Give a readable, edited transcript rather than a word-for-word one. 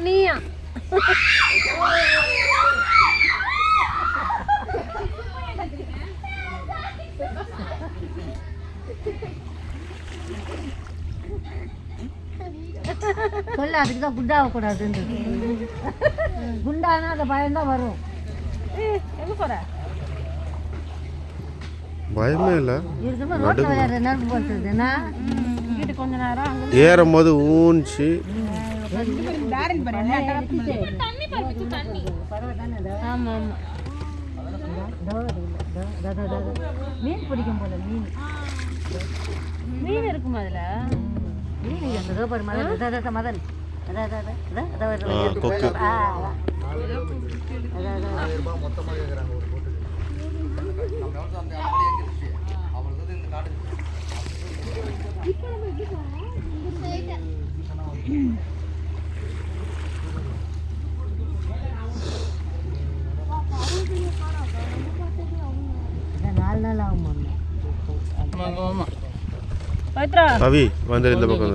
நீயா சொல்ல அதுக்கு தான் குண்டாகக்கூடாதுன்றது. குண்டானா அந்த பயம்தான் வரும். எங்கே போகிற? பயமே இல்லை. இருக்குமா ரோட்டில் விளையாடுற நெருப்பு போட்டுருதுன்னா வீட்டு கொஞ்ச நேரம் ஏறும் போது ஊன்ச்சு. ஆமாம் மீன் பிடிக்கும் போல. மீன் இருக்குமா அதில்? மதன் கொக்கு. நாலு நாள் ஆகும். கவி வந்து இந்த பக்கம்